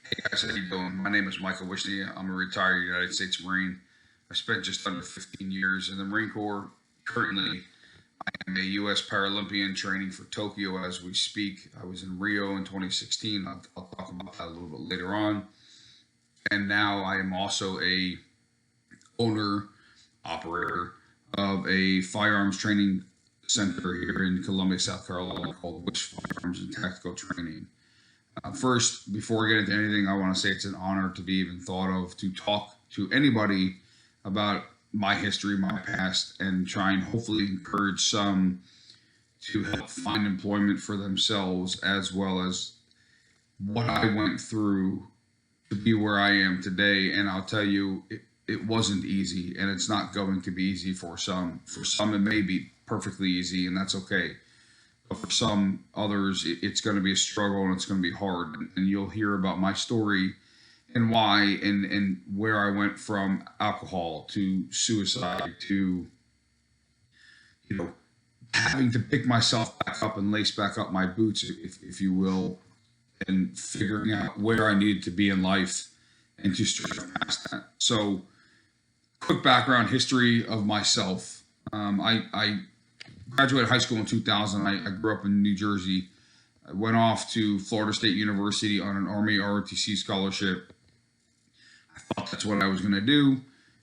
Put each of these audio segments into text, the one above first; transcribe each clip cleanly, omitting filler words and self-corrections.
Hey guys, how you doing? My name is Michael Wishnia. I'm a retired United States Marine. I spent just under 15 years in the Marine Corps. Currently, I am a U.S. Paralympian training for Tokyo as we speak. I was in Rio in 2016. I'll talk about that a little bit later on. And now I am also a owner, operator of a firearms training center here in Columbia, South Carolina called Wish Firearms and Tactical Training. First, before I get into anything, I want to say it's an honor to be even thought of to talk to anybody about my history, my past, and try and hopefully encourage some to help find employment for themselves as well as what I went through to be where I am today. And I'll tell you, it wasn't easy, and it's not going to be easy for some. For some, it may be perfectly easy, and that's okay. But for some others, it's going to be a struggle and it's going to be hard. And you'll hear about my story and why and where I went from alcohol to suicide to, you know, having to pick myself back up and lace back up my boots, if you will, and figuring out where I needed to be in life and to stretch past that. So, quick background history of myself. I graduated high school in 2000. I grew up in New Jersey. I went off to Florida State University on an Army ROTC scholarship. I thought that's what I was going to do.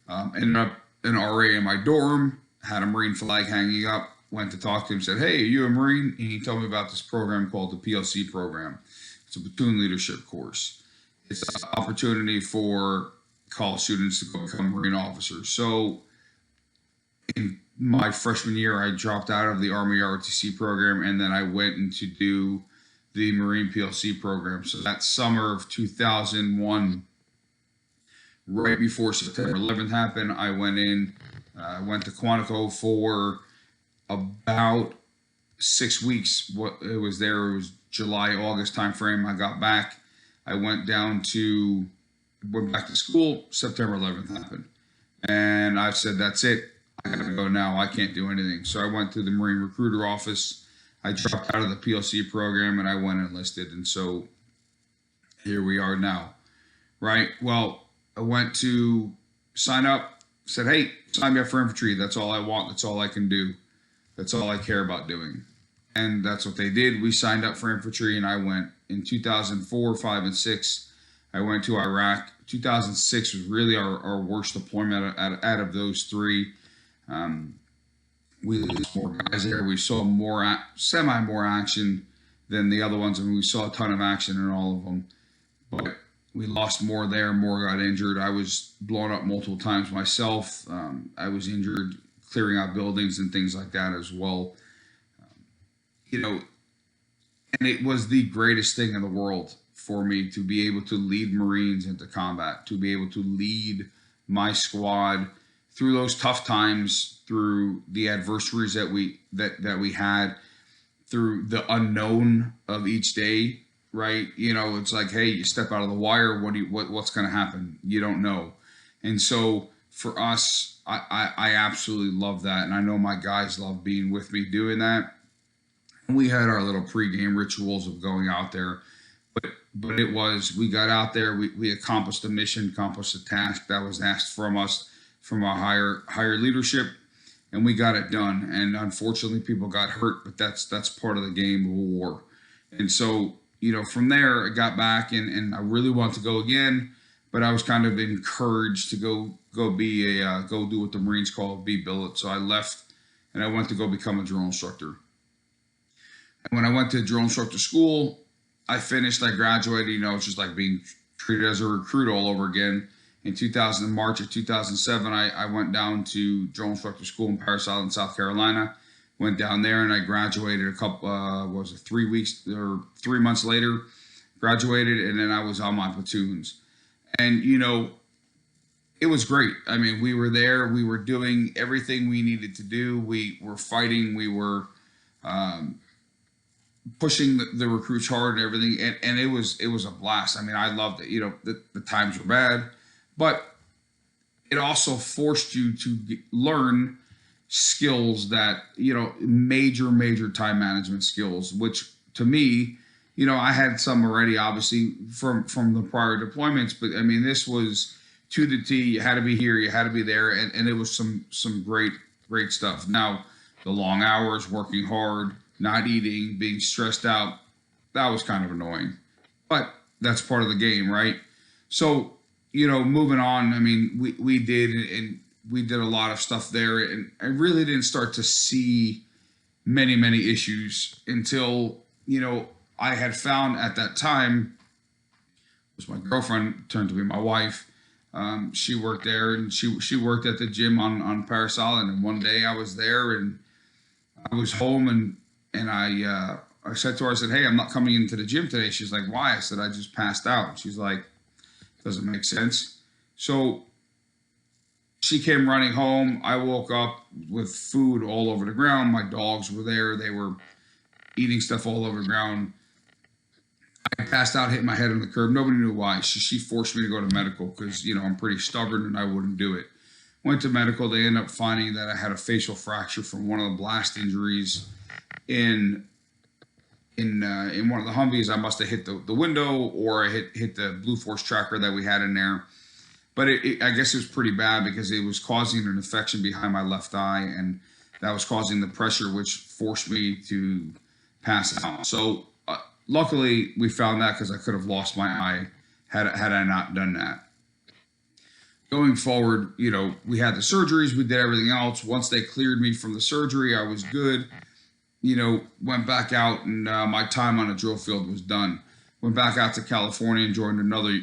Ended up an RA in my dorm, had a Marine flag hanging up, went to talk to him, said, "Hey, are you a Marine?" And he told me about this program called the PLC program. It's a platoon leadership course. It's an opportunity for college students to go become Marine officers. So in my freshman year, I dropped out of the Army ROTC program, and then I went in to do the Marine PLC program. So that summer of 2001, right before September 11th happened, I went in, went to Quantico for about 6 weeks. What it was there, it was July, August timeframe. I got back. I went back to school. September 11th happened. And I said, that's it. I gotta go now. I can't do anything. So I went to the Marine recruiter office. I dropped out of the PLC program and I went enlisted. And so here we are now, right? Well, I went to sign up, said, hey, sign me up for infantry. That's all I want. That's all I can do. That's all I care about doing. And that's what they did. We signed up for infantry and I went in 2004, 5, and 6. I went to Iraq. 2006 was really our worst deployment out of those three. We lost more guys there. We saw more action than the other ones. I mean, we saw a ton of action in all of them, but we lost more there. More got injured. I was blown up multiple times myself. I was injured clearing out buildings and things like that as well. And it was the greatest thing in the world for me to be able to lead Marines into combat, to be able to lead my squad through those tough times, through the adversaries that we had, through the unknown of each day, right? It's like, hey, you step out of the wire, what's going to happen? You don't know. And so for us, I absolutely love that. And I know my guys love being with me doing that. And we had our little pregame rituals of going out there. But we got out there, we accomplished a mission, accomplished a task that was asked from us, from our higher leadership, and we got it done. And unfortunately, people got hurt, but that's part of the game of war. And so, from there, I got back and I really wanted to go again, but I was kind of encouraged to go do what the Marines call be billet. So I left and I went to go become a drill instructor. And when I went to drill instructor school, I finished, I graduated, it's just like being treated as a recruit all over again. In March of 2007, I went down to drill instructor school in Parris Island, South Carolina. Went down there and I graduated a couple, 3 months later, graduated, and then I was on my platoons. And, it was great. I mean, we were there, we were doing everything we needed to do. We were fighting, we were pushing the recruits hard and everything. And it was a blast. I mean, I loved it. The times were bad, but it also forced you to learn skills that, major time management skills, which to me I had some already, obviously from the prior deployments, but I mean, this was to the T. You had to be here, you had to be there, and it was some great stuff. Now, the long hours, working hard, not eating, being stressed out, that was kind of annoying, but that's part of the game, right? So, moving on. I mean, we did, and we did a lot of stuff there, and I really didn't start to see many issues until I had found at that time was my girlfriend turned to be my wife. She worked there, and she worked at the gym on Paris Island. And one day I was there, and I was home, and I said to her, I said, "Hey, I'm not coming into the gym today." She's like, "Why?" I said, "I just passed out." She's like, "Doesn't make sense." So she came running home. I woke up with food all over the ground. My dogs were there. They were eating stuff all over the ground. I passed out, hit my head on the curb. Nobody knew why. She forced me to go to medical because, I'm pretty stubborn and I wouldn't do it. Went to medical. They ended up finding that I had a facial fracture from one of the blast injuries in one of the Humvees. I must have hit the window, or I hit the Blue Force tracker that we had in there. But I guess it was pretty bad because it was causing an infection behind my left eye, and that was causing the pressure, which forced me to pass out. So luckily, we found that because I could have lost my eye had I not done that. Going forward, we had the surgeries, we did everything else. Once they cleared me from the surgery, I was good. Went back out, and my time on a drill field was done. Went back out to California and joined another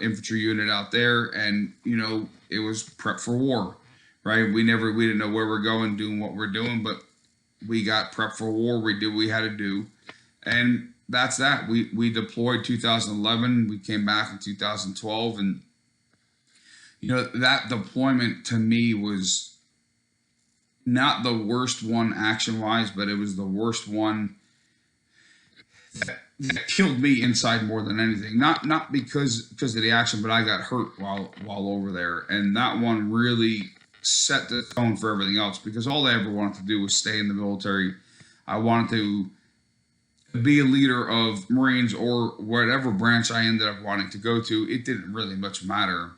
infantry unit out there, and it was prep for war, right? We didn't know where we're going, doing what we're doing, but we got prep for war. We did what we had to do, and that's that. We deployed 2011. We came back in 2012, and that deployment to me was not the worst one action-wise, but it was the worst one that killed me inside more than anything. Not because of the action, but I got hurt while over there, and that one really set the tone for everything else. Because all I ever wanted to do was stay in the military. I wanted to be a leader of Marines or whatever branch I ended up wanting to go to. It didn't really much matter,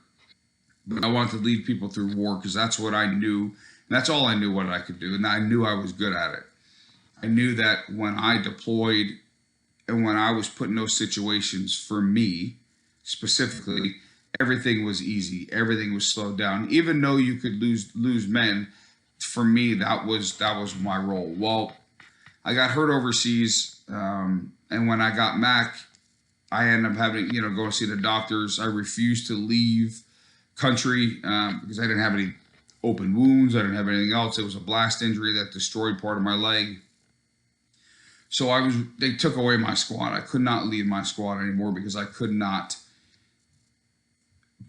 but I wanted to lead people through war because that's what I knew. That's all I knew what I could do, and I knew I was good at it. I knew that when I deployed and when I was put in those situations, for me specifically, everything was easy. Everything was slowed down. Even though you could lose men, for me that was my role. Well, I got hurt overseas, and when I got back, I ended up having go see the doctors. I refused to leave country because I didn't have any open wounds. I didn't have anything else. It was a blast injury that destroyed part of my leg. So they took away my squad. I could not lead my squad anymore because I could not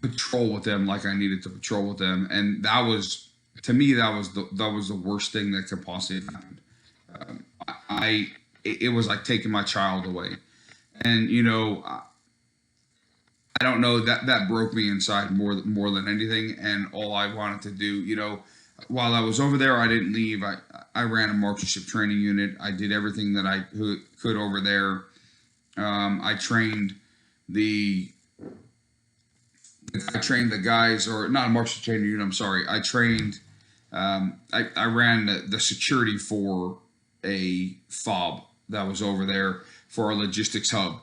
patrol with them like I needed to patrol with them. And that was, to me, that was the worst thing that could possibly happen. It was like taking my child away. And, I don't know, that broke me inside more than anything. And all I wanted to do, while I was over there, I didn't leave. I ran a marksmanship training unit. I did everything that I could over there. I trained the guys, or not a marksmanship training unit. I'm sorry. I trained. I ran the security for a FOB that was over there for our logistics hub.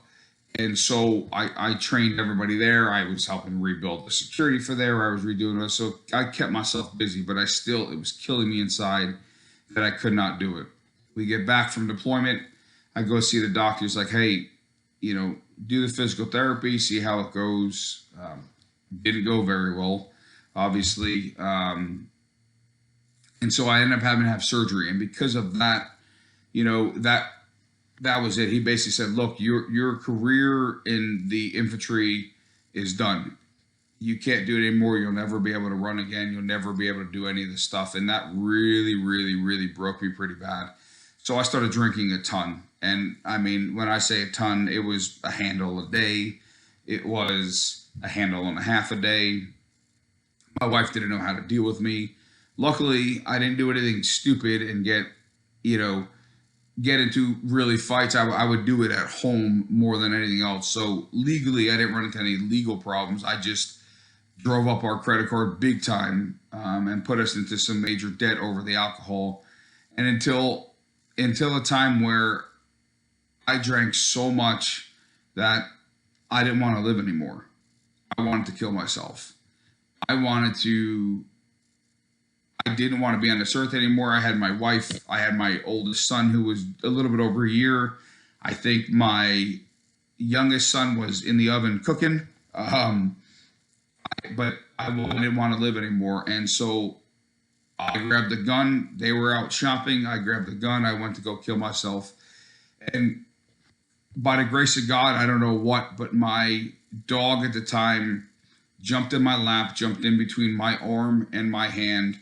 And so I trained everybody there. I was helping rebuild the security for there. I was redoing it. So I kept myself busy, but it was killing me inside that I could not do it. We get back from deployment. I go see the doctor. He's like, "Hey, do the physical therapy, see how it goes." Didn't go very well, obviously. And so I ended up having to have surgery. And because of that, that was it. He basically said, "Look, your career in the infantry is done. You can't do it anymore. You'll never be able to run again. You'll never be able to do any of this stuff." And that really broke me pretty bad. So I started drinking a ton. And I mean, when I say a ton, it was a handle a day. It was a handle and a half a day. My wife didn't know how to deal with me. Luckily, I didn't do anything stupid and get, get into really fights, I would do it at home more than anything else. So legally, I didn't run into any legal problems. I just drove up our credit card big time, and put us into some major debt over the alcohol. And until a time where I drank so much that I didn't want to live anymore. I wanted to kill myself. I wanted to I didn't want to be on this earth anymore. I had my wife. I had my oldest son, who was a little bit over a year. I think my youngest son was in the oven cooking. But I didn't want to live anymore. And so I grabbed the gun. They were out shopping. I grabbed the gun. I went to go kill myself. And by the grace of God, I don't know what, but my dog at the time jumped in my lap, jumped in between my arm and my hand,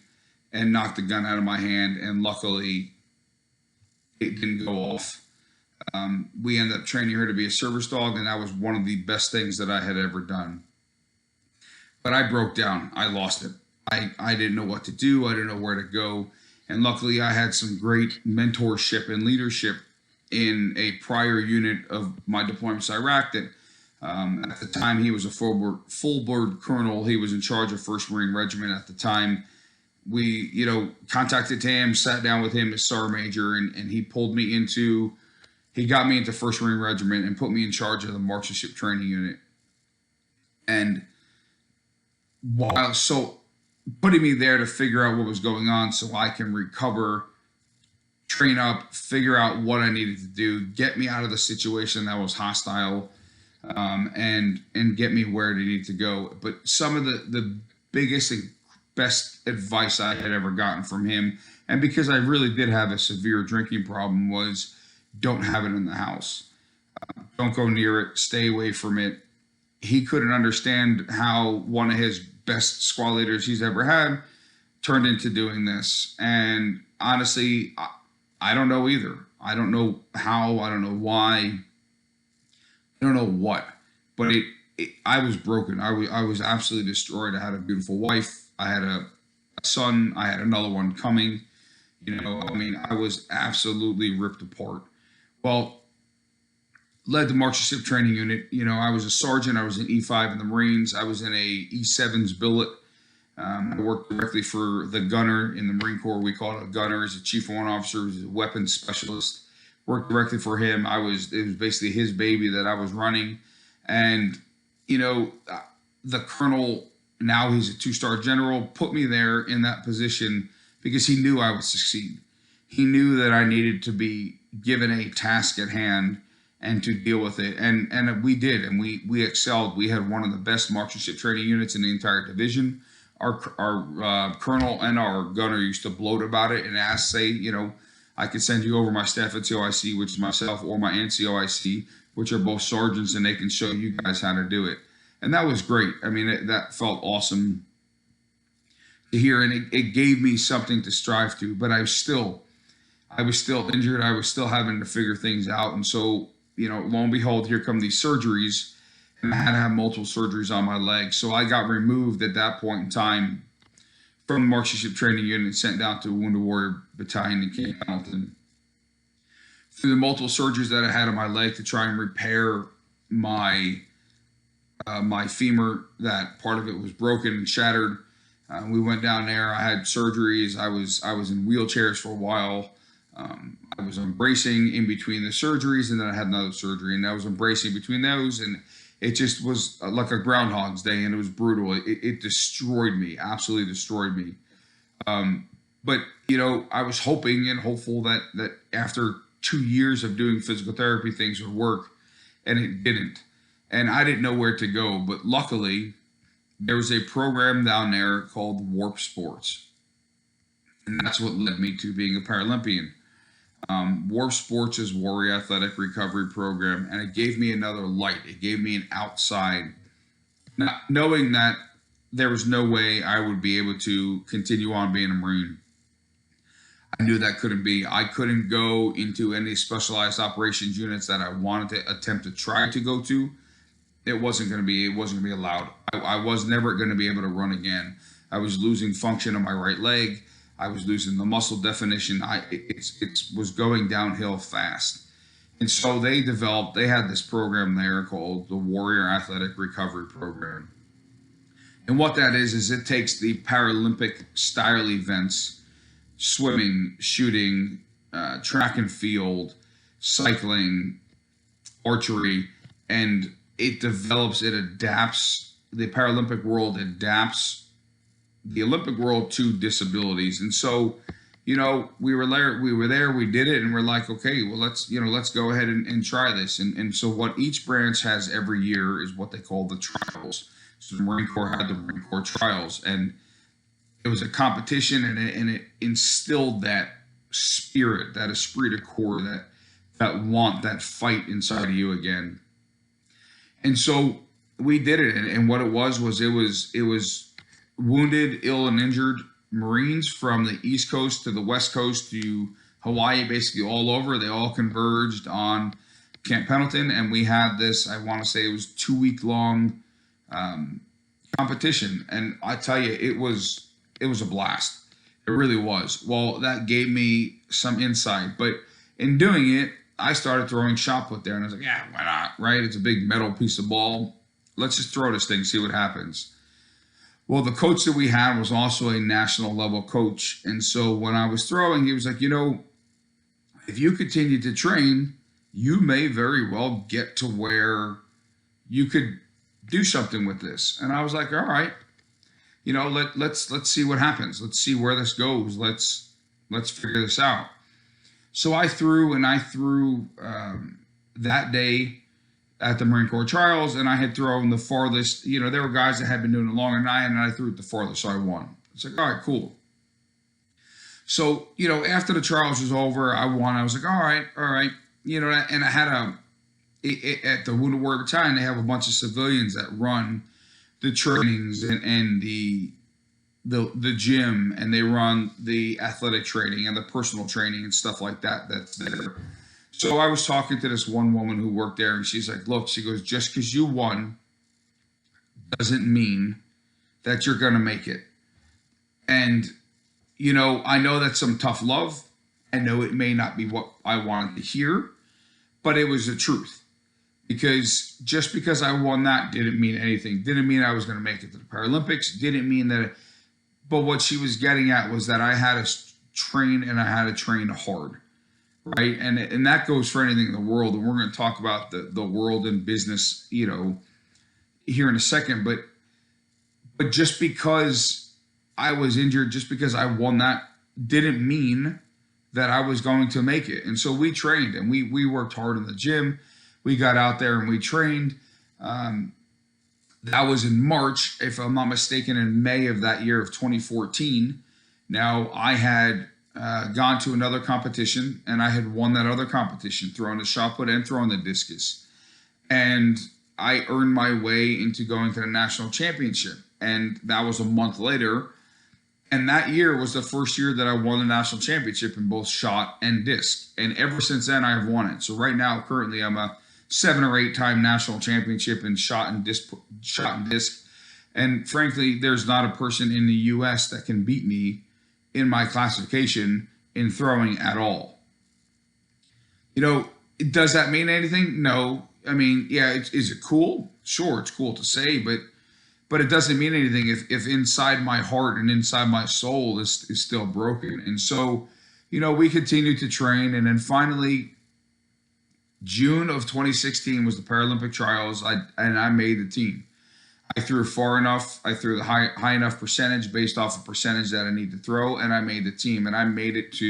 and knocked the gun out of my hand. And luckily, it didn't go off. We ended up training her to be a service dog, and that was one of the best things that I had ever done. But I broke down. I lost it. I didn't know what to do. I didn't know where to go. And luckily, I had some great mentorship and leadership in a prior unit of my deployments to Iraq that at the time he was a full board colonel. He was in charge of 1st Marine Regiment at the time. We, contacted him, sat down with him as Sergeant Major, and he got me into 1st Marine Regiment and put me in charge of the Marksmanship Training Unit. And putting me there to figure out what was going on so I can recover, train up, figure out what I needed to do, get me out of the situation that was hostile, and get me where I needed to go. But some of the biggest and best advice I had ever gotten from him, and because I really did have a severe drinking problem, was don't have it in the house. Don't go near it. Stay away from it. He couldn't understand how one of his best squad leaders he's ever had turned into doing this. And honestly, I don't know either. I don't know how. I don't know why. I don't know what. But I was broken. I was absolutely destroyed. I had a beautiful wife. I had a son. I had another one coming. I was absolutely ripped apart. Well, led the Marksmanship Training Unit. I was a sergeant. I was an E5 in the Marines. I was in a E7's billet. I worked directly for the gunner in the Marine Corps. We call it a gunner. He's a chief warrant officer. He's a weapons specialist. Worked directly for him. It was basically his baby that I was running. And, the colonel, now he's a 2-star general, put me there in that position because he knew I would succeed. He knew that I needed to be given a task at hand and to deal with it. And we did, and we excelled. We had one of the best marksmanship training units in the entire division. Our colonel and our gunner used to gloat about it and say, I could send you over my staff NCOIC, which is myself, or my NCOIC, which are both sergeants, and they can show you guys how to do it. And that was great. I mean, that felt awesome to hear, and it gave me something to strive to. But I was still injured. I was still having to figure things out. And so, lo and behold, here come these surgeries, and I had to have multiple surgeries on my legs. So I got removed at that point in time from the Marksmanship Training Unit and sent down to Wounded Warrior Battalion in Camp Pendleton. Through the multiple surgeries that I had on my leg to try and repair my femur, that part of it was broken and shattered. We went down there. I had surgeries. I was in wheelchairs for a while. I was embracing in between the surgeries, and then I had another surgery, and I was embracing between those, and it just was like a Groundhog's Day, and it was brutal. It destroyed me, absolutely destroyed me. But I was hoping and hopeful that after 2 years of doing physical therapy, things would work, and it didn't. And I didn't know where to go, but luckily there was a program down there called Warp Sports, and that's what led me to being a Paralympian. Warp Sports is Warrior Athletic Recovery Program, and it gave me another light. It gave me an outside, not knowing that there was no way I would be able to continue on being a Marine. I knew that couldn't be. I couldn't go into any specialized operations units that I wanted to attempt to try to go to. It wasn't going to be allowed. I was never going to be able to run again. I was losing function on my right leg. I was losing the muscle definition. It was going downhill fast. And so they had this program there called the Warrior Athletic Recovery Program. And what that is it takes the Paralympic style events, swimming, shooting, track and field, cycling, archery, and it adapts, the Paralympic world adapts the Olympic world to disabilities. And so, we were there, we did it, and we're like, okay, well, let's go ahead and try this. And so what each branch has every year is what they call the trials. So the Marine Corps had the Marine Corps trials, and it was a competition, and it instilled that spirit, that esprit de corps, that fight inside of you again. And so we did it, and what it was wounded, ill, and injured Marines from the East Coast to the West Coast to Hawaii, basically all over. They all converged on Camp Pendleton, and we had this, I want to say it was 2-week long competition. And I tell you, it was a blast. It really was. Well, that gave me some insight, but in doing it, I started throwing shot put there, and I was like, yeah, why not, right? It's a big metal piece of ball. Let's just throw this thing, see what happens. Well, the coach that we had was also a national level coach. And so when I was throwing, he was like, if you continue to train, you may very well get to where you could do something with this. And I was like, all right, let's see what happens. Let's see where this goes. Let's figure this out. So I threw that day at the Marine Corps trials, and I had thrown the farthest. There were guys that had been doing it longer than I, and I threw it the farthest, so I won. It's like, all right, cool. So, after the trials was over, I won. I was like, all right. And I had at the Wounded Warrior Battalion, they have a bunch of civilians that run the trainings and the gym, and they run the athletic training and the personal training and stuff like that that's there. So I was talking to this one woman who worked there, and she's like, look, she goes, just because you won doesn't mean that you're going to make it. And, I know that's some tough love. I know it may not be what I wanted to hear, but it was the truth. Because just because I won that didn't mean anything. Didn't mean I was going to make it to the Paralympics. Didn't mean that. But what she was getting at was that I had to train, and I had to train hard. Right. And that goes for anything in the world. And we're going to talk about the world and business, here in a second. But just because I was injured, just because I won that, didn't mean that I was going to make it. And so we trained, and we worked hard in the gym. We got out there and we trained. That was in March, if I'm not mistaken, in May of that year of 2014. Now, I had gone to another competition, and I had won that other competition, throwing the shot put and throwing the discus. And I earned my way into going to the national championship. And that was a month later. And that year was the first year that I won the national championship in both shot and disc. And ever since then, I have won it. So right now, currently, I'm a 7 or 8 time national championship in shot and disc. And frankly, there's not a person in the U.S. that can beat me in my classification in throwing at all. Does that mean anything? No. I mean, yeah, is it cool? Sure, it's cool to say, but it doesn't mean anything if inside my heart and inside my soul is still broken. And so, we continued to train, and then finally, June of 2016 was the Paralympic trials, and I made the team. I threw far enough. I threw the high enough percentage based off a percentage that I need to throw, and I made the team. And I made it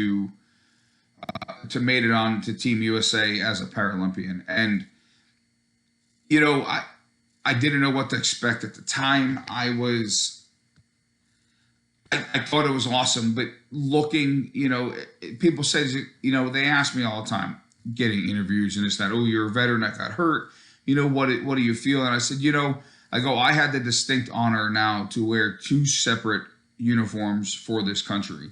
made it on to Team USA as a Paralympian. And I didn't know what to expect at the time. I thought it was awesome, but looking, people say, they ask me all the time, getting interviews and it's that, oh, you're a veteran that got hurt. What do you feel? And I said, I had the distinct honor now to wear 2 separate uniforms for this country.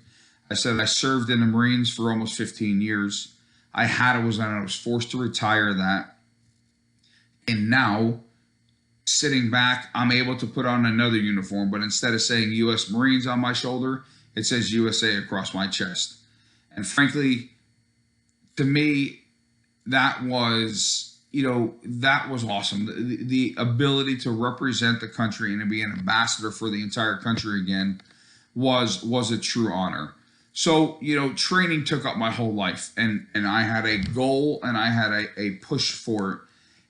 I said I served in the Marines for almost 15 years. I was forced to retire that. And now, sitting back, I'm able to put on another uniform. But instead of saying U.S. Marines on my shoulder, it says USA across my chest. And frankly, to me, that was, that was awesome. The ability to represent the country and to be an ambassador for the entire country again was a true honor. So, training took up my whole life, and I had a goal and I had a push for it.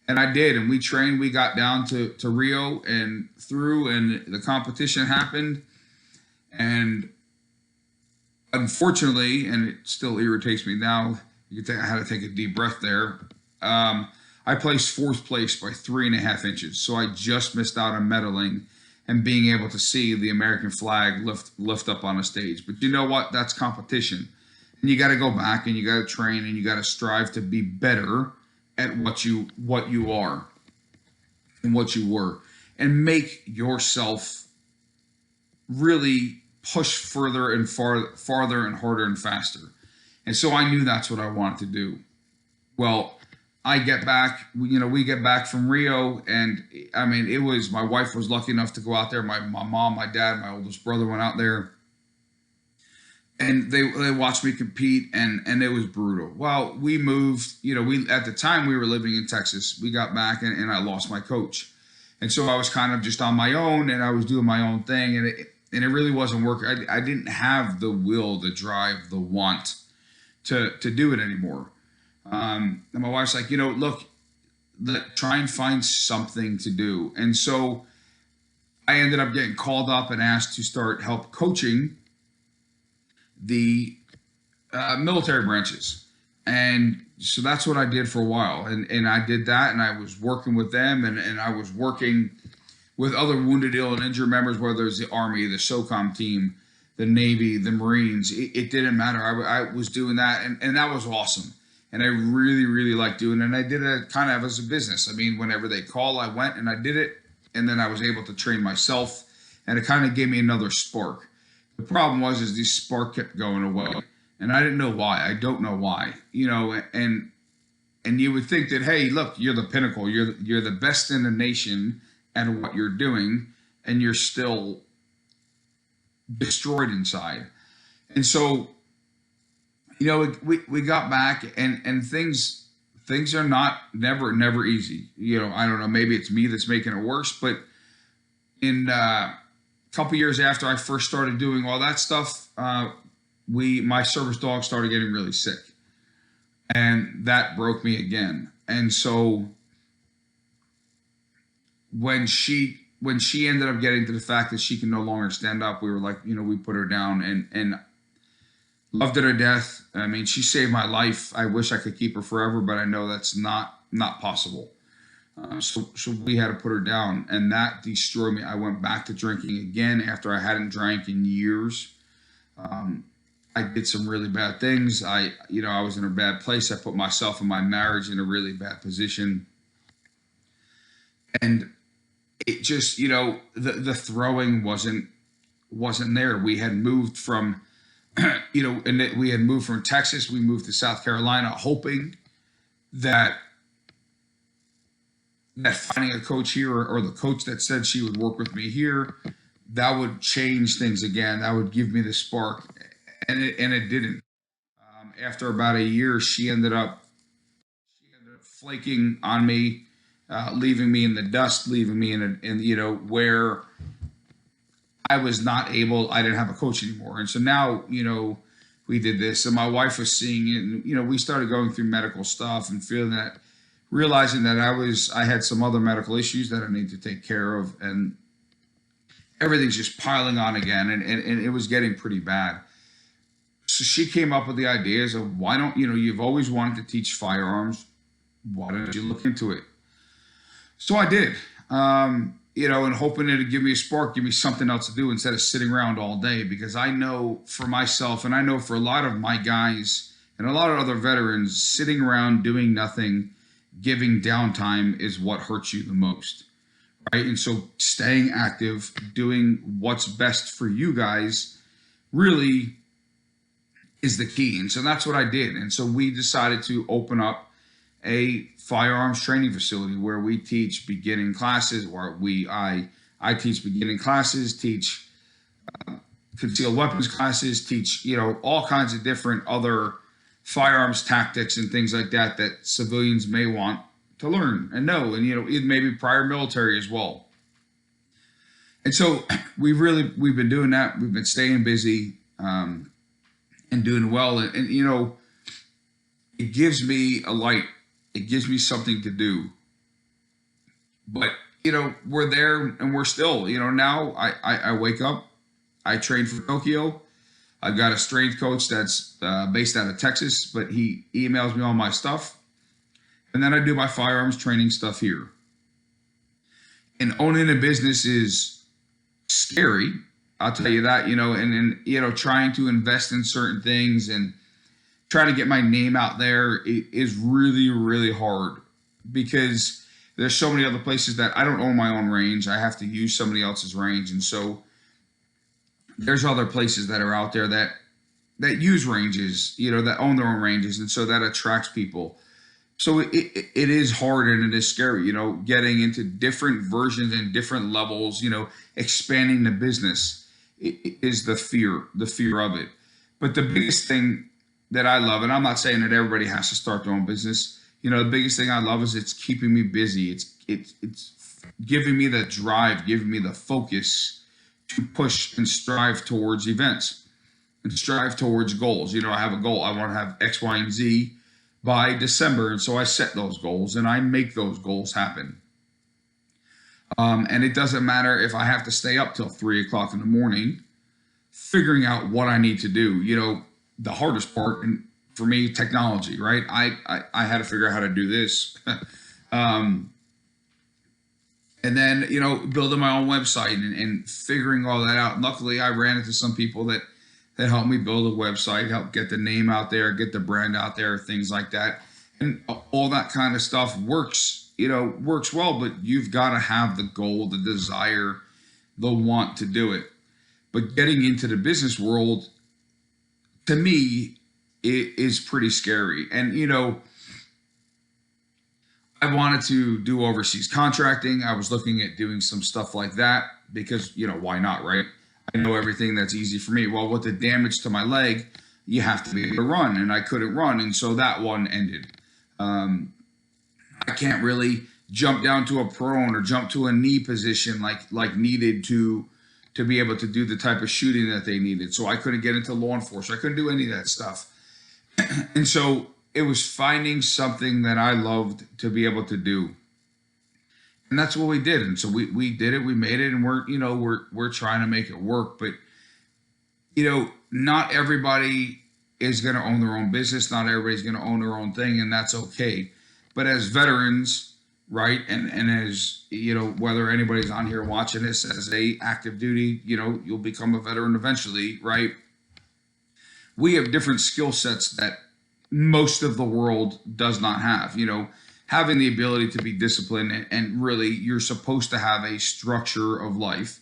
And I did, and we trained. We got down to Rio and through, and the competition happened. And unfortunately, and it still irritates me now, I had to take a deep breath there. I placed fourth place by 3.5 inches. So I just missed out on medaling and being able to see the American flag lift up on a stage. But you know what? That's competition. And you got to go back and you got to train and you got to strive to be better at what you are and what you were, and make yourself really push further and farther and harder and faster. And so I knew that's what I wanted to do. Well, we get back from Rio, and I mean, it was, my wife was lucky enough to go out there. My mom, my dad, my oldest brother went out there, and they watched me compete, and it was brutal. Well, we moved, at the time we were living in Texas. We got back, and I lost my coach. And so I was kind of just on my own, and I was doing my own thing, and it really wasn't working. I didn't have the will, the drive, the want to do it anymore. And my wife's like, look, try and find something to do. And so I ended up getting called up and asked to start help coaching the military branches. And so that's what I did for a while. And I did that, and I was working with them, and I was working with other wounded, ill, and injured members, whether it's the Army, the SOCOM team, the Navy, the Marines. It didn't matter. I was doing that, and that was awesome. And I really, really liked doing it. And I did it kind of as a business. I mean, whenever they call, I went and I did it. And then I was able to train myself. And it kind of gave me another spark. The problem is this spark kept going away. And I didn't know why. I don't know why. And you would think that, hey, look, you're the pinnacle. You're the best in the nation at what you're doing. And you're still destroyed inside. And so, we got back, and things are never easy. I don't know, maybe it's me that's making it worse, but in a couple years after I first started doing all that stuff, my service dog started getting really sick, and that broke me again. And so when she ended up getting to the fact that she can no longer stand up, we were like, we put her down, and loved her to death. I mean, she saved my life. I wish I could keep her forever, but I know that's not possible. So we had to put her down, and that destroyed me. I went back to drinking again after I hadn't drank in years. I did some really bad things. I was in a bad place. I put myself and my marriage in a really bad position. And it just, the throwing wasn't there. We had moved from and we had moved from Texas, we moved to South Carolina, hoping that finding a coach here, or the coach that said she would work with me here, that would change things again. That would give me the spark, and it didn't. After about a year, she ended up flaking on me, leaving me in the dust, leaving me in where I was not able, I didn't have a coach anymore. And so now, we did this, and my wife was seeing it, and, we started going through medical stuff and realizing that I had some other medical issues that I need to take care of, and everything's just piling on again. And it was getting pretty bad. So she came up with the ideas of, why don't, you've always wanted to teach firearms. Why don't you look into it? So I did. And hoping it'd give me a spark, give me something else to do instead of sitting around all day. Because I know for myself, and I know for a lot of my guys and a lot of other veterans, sitting around doing nothing, giving downtime is what hurts you the most, right? And so staying active, doing what's best for you guys really is the key. And so that's what I did. And so we decided to open up a firearms training facility where we teach beginning classes, I teach beginning classes, teach concealed weapons classes, teach, all kinds of different other firearms tactics and things like that that civilians may want to learn and know, and maybe prior military as well. And so we've been doing that. We've been staying busy and doing well, and it gives me a light. It gives me something to do. But we're there, and we're still, now I wake up, I train for Tokyo. I've got a strength coach that's based out of Texas, but he emails me all my stuff. And then I do my firearms training stuff here. And owning a business is scary. I'll tell you that, and trying to invest in certain things and trying to get my name out there is really, really hard, because there's so many other places that I don't own my own range. I have to use somebody else's range. And so there's other places that are out there that use ranges, that own their own ranges. And so that attracts people. So it is hard, and it is scary, getting into different versions and different levels, expanding the business is the fear of it. But the biggest thing that I love, and I'm not saying that everybody has to start their own business, the biggest thing I love is it's keeping me busy. It's giving me the drive, giving me the focus to push and strive towards events and strive towards goals. I have a goal. I want to have X, Y, and Z by December. And so I set those goals and I make those goals happen. And it doesn't matter if I have to stay up till 3 o'clock in the morning, figuring out what I need to do. The hardest part, and for me, technology, right? I had to figure out how to do this. And then, building my own website and figuring all that out. And luckily, I ran into some people that helped me build a website, help get the name out there, get the brand out there, things like that. And all that kind of stuff works well, but you've got to have the goal, the desire, the want to do it. But getting into the business world, to me, it is pretty scary. And, I wanted to do overseas contracting. I was looking at doing some stuff like that because, why not, right? I know everything that's easy for me. Well, with the damage to my leg, you have to be able to run, and I couldn't run. And so that one ended. I can't really jump down to a prone or jump to a knee position like needed to be able to do the type of shooting that they needed. So I couldn't get into law enforcement. I couldn't do any of that stuff. And so it was finding something that I loved to be able to do. And that's what we did. And so we did it, we made it, and we're trying to make it work. But, not everybody is going to own their own business. Not everybody's going to own their own thing, and that's okay. But as veterans, right, and as, whether anybody's on here watching this as a active duty, you'll become a veteran eventually, right? We have different skill sets that most of the world does not have. Having the ability to be disciplined, and really you're supposed to have a structure of life,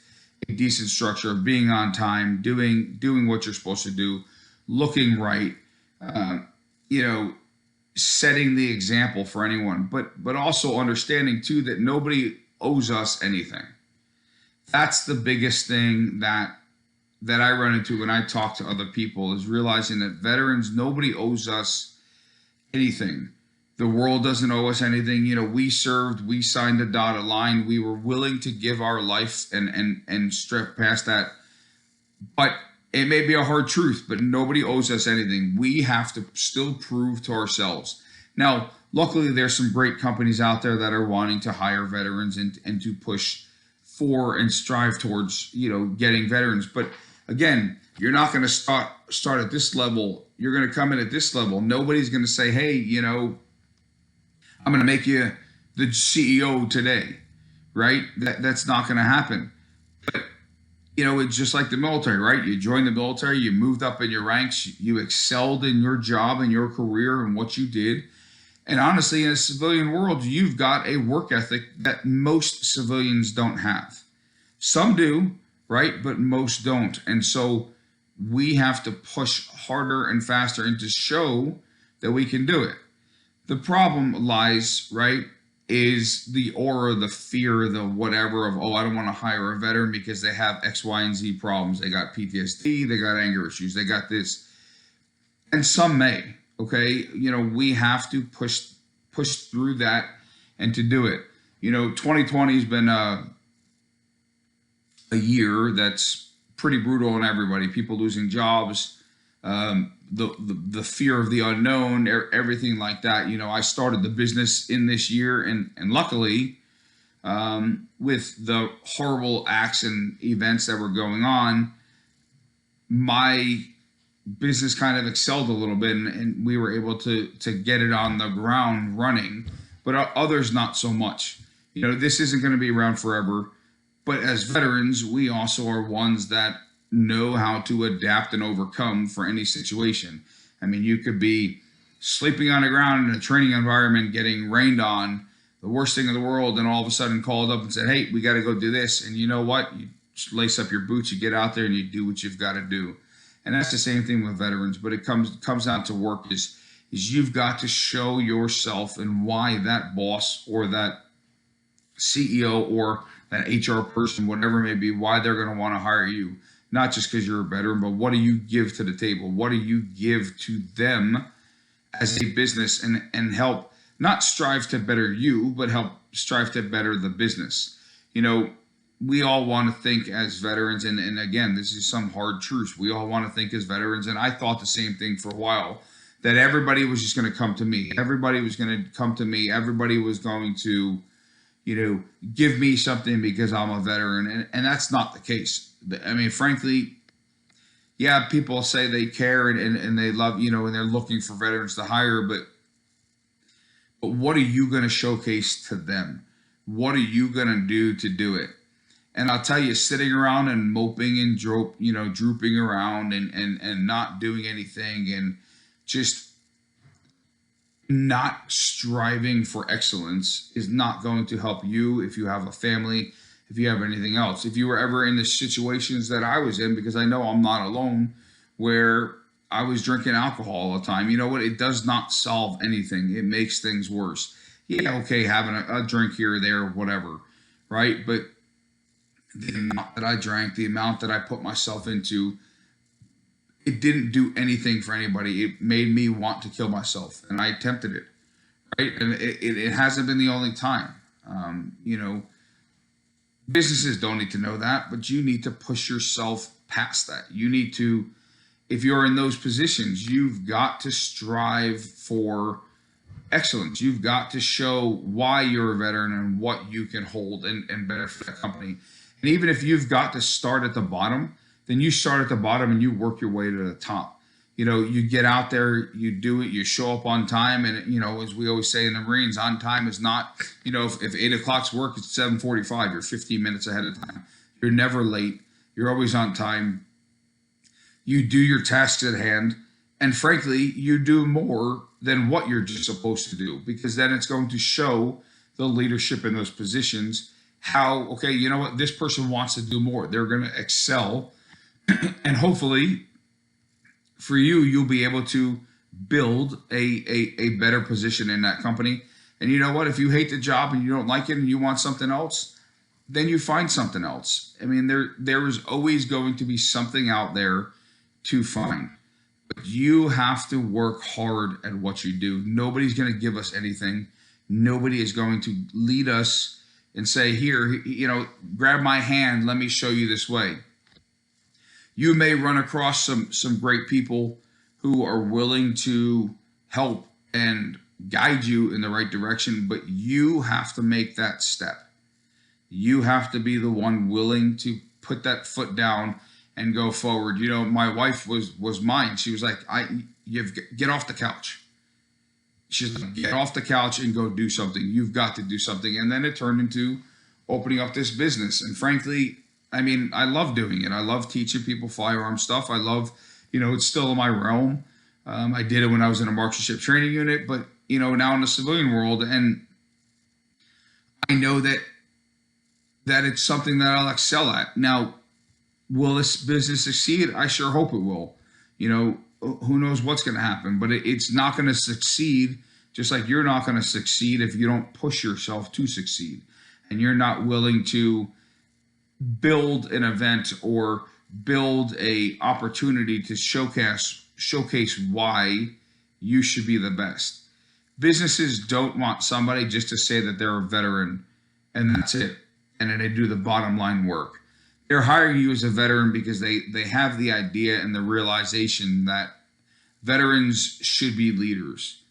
a decent structure of being on time, doing what you're supposed to do, looking right, setting the example for anyone, but also understanding too that nobody owes us anything. That's the biggest thing that I run into when I talk to other people, is realizing that veterans, nobody owes us anything. The world doesn't owe us anything. We served, we signed a dotted line. We were willing to give our life and step past that. But it may be a hard truth, but nobody owes us anything. We have to still prove to ourselves. Now, luckily, there's some great companies out there that are wanting to hire veterans and to push for and strive towards, getting veterans. But again, you're not going to start at this level. You're going to come in at this level. Nobody's going to say, hey, I'm going to make you the CEO today, right? That's not going to happen. But, it's just like the military, right? You joined the military, you moved up in your ranks, you excelled in your job and your career and what you did. And honestly, in a civilian world, you've got a work ethic that most civilians don't have. Some do, right? But most don't. And so we have to push harder and faster and to show that we can do it. The problem lies, right, is the aura, the fear, the whatever of, oh, I don't want to hire a veteran because they have X, Y, and Z problems. They got PTSD, they got anger issues, they got this. And some may, okay? We have to push through that and to do it. 2020 has been a year that's pretty brutal on everybody. People losing jobs, the fear of the unknown, everything like that. I started the business in this year, and luckily, with the horrible acts and events that were going on, my business kind of excelled a little bit, and we were able to get it on the ground running, but others not so much. This isn't going to be around forever, but as veterans, we also are ones that know how to adapt and overcome for any situation. I mean, you could be sleeping on the ground in a training environment, getting rained on, the worst thing in the world, and all of a sudden called up and said, hey, we got to go do this. And you know what? You just lace up your boots, you get out there, and you do what you've got to do. And that's the same thing with veterans, but it comes down to work is you've got to show yourself and why that boss or that CEO or that HR person, whatever it may be, why they're going to want to hire you. Not just because you're a veteran, but what do you give to the table? What do you give to them as a business, and help not strive to better you, but help strive to better the business? We all want to think as veterans, and again, this is some hard truths. We all want to think as veterans, and I thought the same thing for a while, that everybody was just going to come to me. Everybody was going to come to me. Everybody was going to, give me something because I'm a veteran, and that's not the case. I mean, frankly, yeah, people say they care and they love, and they're looking for veterans to hire, but what are you going to showcase to them? What are you going to do to do it? And I'll tell you, sitting around and moping and drooping around and not doing anything and just not striving for excellence is not going to help you if you have a family, if you have anything else. If you were ever in the situations that I was in, because I know I'm not alone, where I was drinking alcohol all the time, you know what? It does not solve anything. It makes things worse. Yeah, okay, having a drink here or there, whatever, right? But the amount that I drank, the amount that I put myself into, it didn't do anything for anybody. It made me want to kill myself, and I attempted it, right? And it hasn't been the only time. Businesses don't need to know that, but you need to push yourself past that. You need to, if you're in those positions, you've got to strive for excellence. You've got to show why you're a veteran and what you can hold and benefit the company. And even if you've got to start at the bottom, then you start at the bottom and you work your way to the top. You get out there, you do it, you show up on time. And, as we always say in the Marines, on time is not, if 8 o'clock's work, it's 7:45, you're 15 minutes ahead of time. You're never late. You're always on time. You do your tasks at hand. And frankly, you do more than what you're just supposed to do, because then it's going to show the leadership in those positions how, okay, you know what, this person wants to do more. They're going to excel. And hopefully for you, you'll be able to build a better position in that company. And you know what, if you hate the job and you don't like it and you want something else, then you find something else. I mean, there is always going to be something out there to find. But you have to work hard at what you do. Nobody's going to give us anything. Nobody is going to lead us and say, here, grab my hand, let me show you this way. You may run across some great people who are willing to help and guide you in the right direction, but you have to make that step. You have to be the one willing to put that foot down and go forward. My wife was mine. She was like, get off the couch. She's like, get off the couch and go do something. You've got to do something. And then it turned into opening up this business. And frankly, I mean, I love doing it. I love teaching people firearm stuff. I love, it's still in my realm. I did it when I was in a marksmanship training unit, but, now in the civilian world. And I know that it's something that I'll excel at. Now, will this business succeed? I sure hope it will. Who knows what's going to happen, but it's not going to succeed Just like you're not going to succeed if you don't push yourself to succeed, and you're not willing to build an event or build a opportunity to showcase why you should be the best. Businesses don't want somebody just to say that they're a veteran and that's it, and then they do the bottom line work. They're hiring you as a veteran because they have the idea and the realization that veterans should be leaders.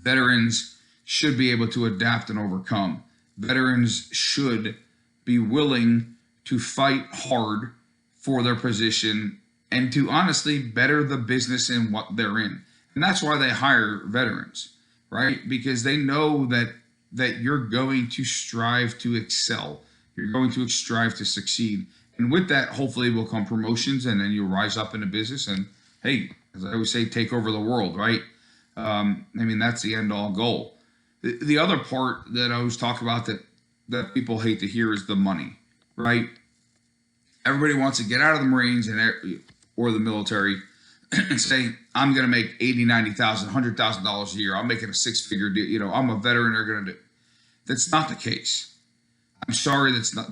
Veterans should be able to adapt and overcome. Veterans should be willing to fight hard for their position and to honestly better the business in what they're in. And that's why they hire veterans, right? Because they know that you're going to strive to excel. You're going to strive to succeed. And with that, hopefully will come promotions, and then you'll rise up in the business. And hey, as I always say, take over the world, right? That's the end all goal. The other part that I always talk about that people hate to hear is the money, right? Everybody wants to get out of the Marines or the military and say, I'm going to make $80,000, $90,000, $100,000 a year. I'm making a six-figure deal. I'm a veteran. They're going to do. That's not the case. I'm sorry, that's not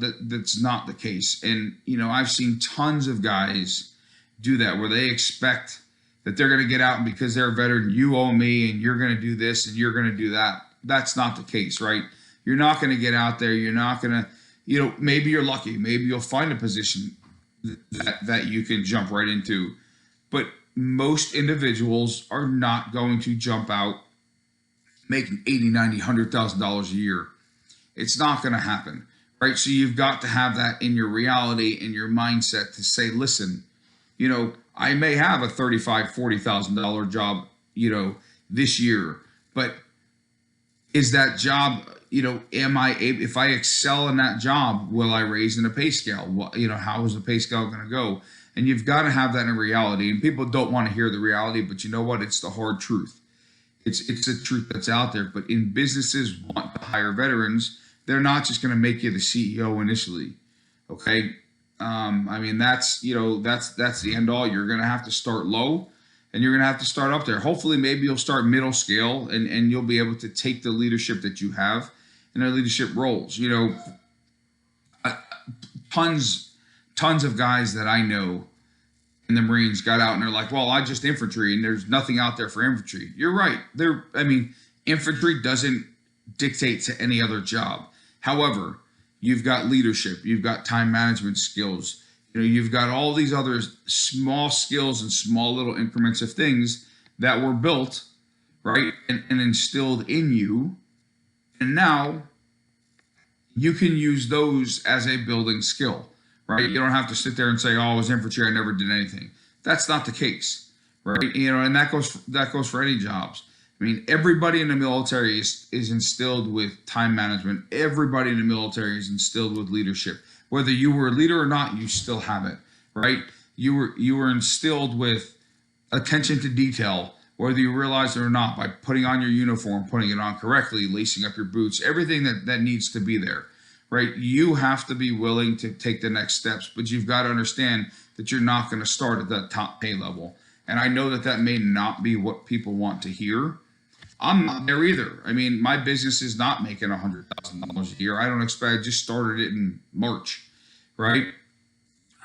the case. And I've seen tons of guys do that where they expect that they're going to get out, and because they're a veteran, you owe me, and you're going to do this and you're going to do that. That's not the case, right? You're not going to get out there. You're not going to, maybe you're lucky. Maybe you'll find a position that you can jump right into. But most individuals are not going to jump out making $80,000, $90,000, $100,000 a year. It's not going to happen, right? So you've got to have that in your reality, in your mindset to say, listen, I may have a $35,000, $40,000 job, this year, but is that job, if I excel in that job, will I raise in a pay scale? How is the pay scale going to go? And you've got to have that in reality. And people don't want to hear the reality, but you know what? It's the hard truth. It's the truth that's out there. But in businesses want to hire veterans, they're not just going to make you the CEO initially. Okay. That's the end all. You're going to have to start low, and you're going to have to start up there. Hopefully, maybe you'll start middle scale, and you'll be able to take the leadership that you have in their leadership roles. Tons of guys that I know in the Marines got out and they're like, well, I just infantry and there's nothing out there for infantry. You're right. Infantry doesn't dictate to any other job. However, you've got leadership, you've got time management skills, you've got all these other small skills and small little increments of things that were built, right, and instilled in you. And now you can use those as a building skill, right? You don't have to sit there and say, oh, I was infantry, I never did anything. That's not the case, right? And that goes for any jobs. Everybody in the military is instilled with time management. Everybody in the military is instilled with leadership. Whether you were a leader or not, you still have it, right? You were instilled with attention to detail, whether you realize it or not, by putting on your uniform, putting it on correctly, lacing up your boots, everything that needs to be there, right? You have to be willing to take the next steps, but you've got to understand that you're not going to start at that top pay level. And I know that may not be what people want to hear. I'm not there either. My business is not making $100,000 a year. I don't expect. I just started it in March, right?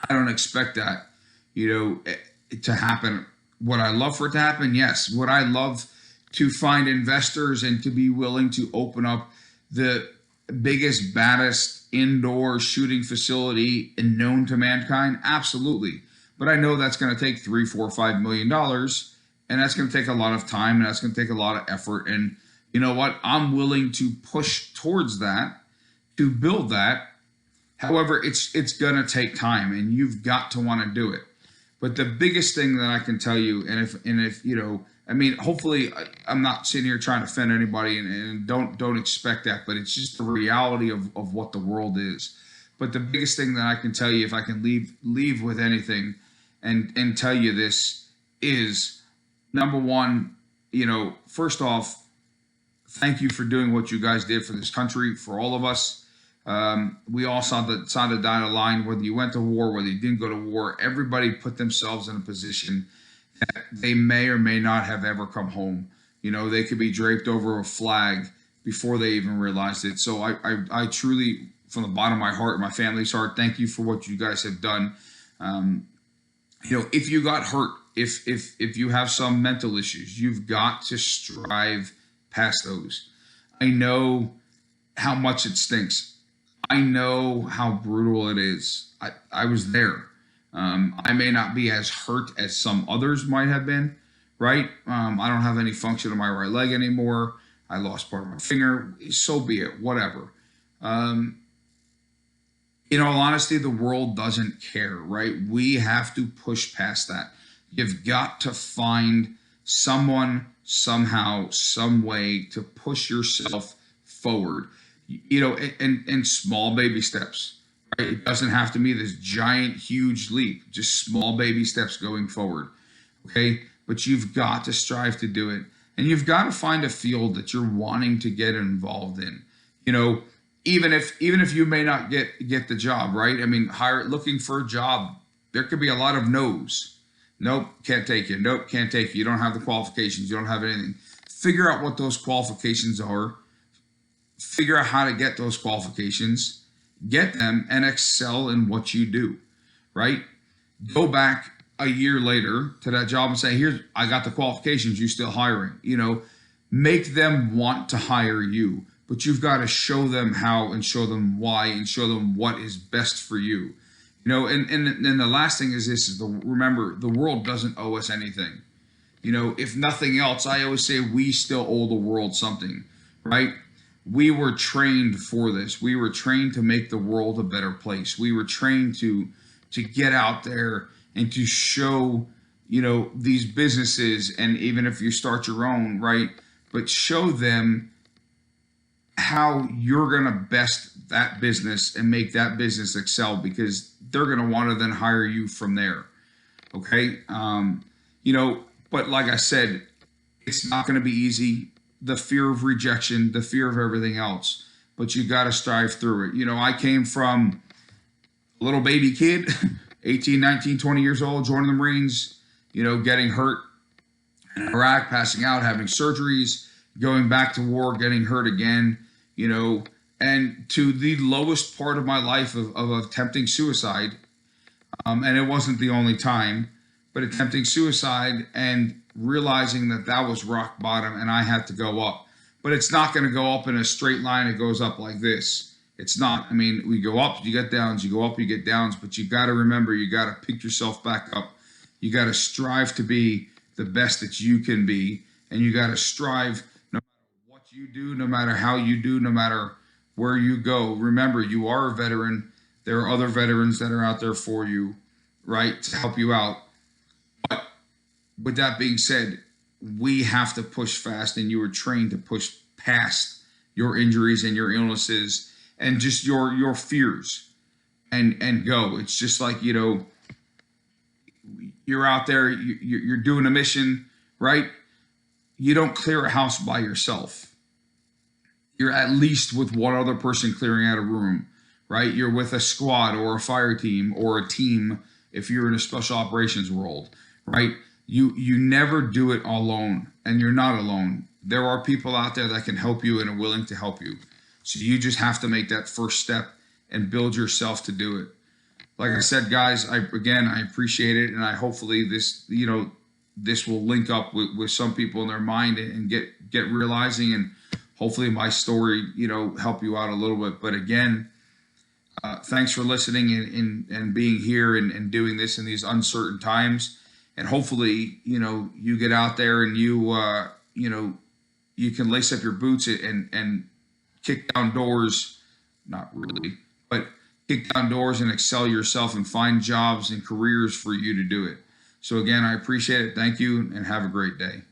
I don't expect that, to happen. Would I love for it to happen? Yes. Would I love to find investors and to be willing to open up the biggest, baddest indoor shooting facility known to mankind? Absolutely. But I know that's going to take $3, $4, $5 million. And that's going to take a lot of time, and that's going to take a lot of effort. And you know what? I'm willing to push towards that, to build that. However, it's going to take time, and you've got to want to do it. But the biggest thing that I can tell you, and if hopefully I'm not sitting here trying to offend anybody, and don't expect that, but it's just the reality of what the world is. But the biggest thing that I can tell you, if I can leave with anything and tell you this, is number one, first off, thank you for doing what you guys did for this country, for all of us. We all saw the dotted line, whether you went to war, whether you didn't go to war, everybody put themselves in a position that they may or may not have ever come home They could be draped over a flag before they even realized it. So I truly, from the bottom of my heart, my family's heart, thank you for what you guys have done. If you got hurt, if you have some mental issues, you've got to strive past those. I know how much it stinks. I know how brutal it is. I was there. I may not be as hurt as some others might have been, right? I don't have any function in my right leg anymore. I lost part of my finger. So be it, whatever. In all honesty, the world doesn't care, right? We have to push past that. You've got to find someone, somehow, some way to push yourself forward, in small baby steps, right? It doesn't have to be this giant, huge leap, just small baby steps going forward, okay? But you've got to strive to do it. And you've got to find a field that you're wanting to get involved in, even if you may not get the job, right? I mean, looking for a job, there could be a lot of no's. Nope, can't take you. Nope, can't take you. You don't have the qualifications. You don't have anything. Figure out what those qualifications are. Figure out how to get those qualifications. Get them and excel in what you do, right? Go back a year later to that job and say, I got the qualifications. You still hiring? Make them want to hire you. But you've got to show them how and show them why and show them what is best for you. And the last thing is this: remember, the world doesn't owe us anything. If nothing else, I always say we still owe the world something, right? We were trained for this. We were trained to make the world a better place. We were trained to get out there and to show, these businesses, and even if you start your own, right? But show them how you're going to best that business and make that business excel, because they're going to want to then hire you from there. Okay. But like I said, it's not going to be easy. The fear of rejection, the fear of everything else, but you got to strive through it. I came from a little baby kid, 18, 19, 20 years old, joining the Marines, getting hurt in Iraq, passing out, having surgeries, going back to war, getting hurt again, and to the lowest part of my life of attempting suicide. And it wasn't the only time, but attempting suicide and realizing that was rock bottom and I had to go up. But it's not going to go up in a straight line. It goes up like this. It's not. I mean, we go up, you get downs, you go up, you get downs, but you got to remember, you got to pick yourself back up. You got to strive to be the best that you can be. And you got to strive no matter what you do, no matter how you do, no matter where you go. Remember, you are a veteran. There are other veterans that are out there for you, right, to help you out. But with that being said, we have to push fast, and you were trained to push past your injuries and your illnesses and just your fears and go. It's just like, you're out there, you're doing a mission, right? You don't clear a house by yourself. You're at least with one other person clearing out a room, right? You're with a squad or a fire team or a team if you're in a special operations world, right? You never do it alone, and you're not alone. There are people out there that can help you and are willing to help you. So you just have to make that first step and build yourself to do it. Like I said, guys, I appreciate it, and I hopefully this will link up with some people in their mind and get realizing, and hopefully my story, help you out a little bit. But again, thanks for listening and being here and doing this in these uncertain times. And hopefully, you get out there and you can lace up your boots and kick down doors, not really, but kick down doors and excel yourself and find jobs and careers for you to do it. So again, I appreciate it. Thank you, and have a great day.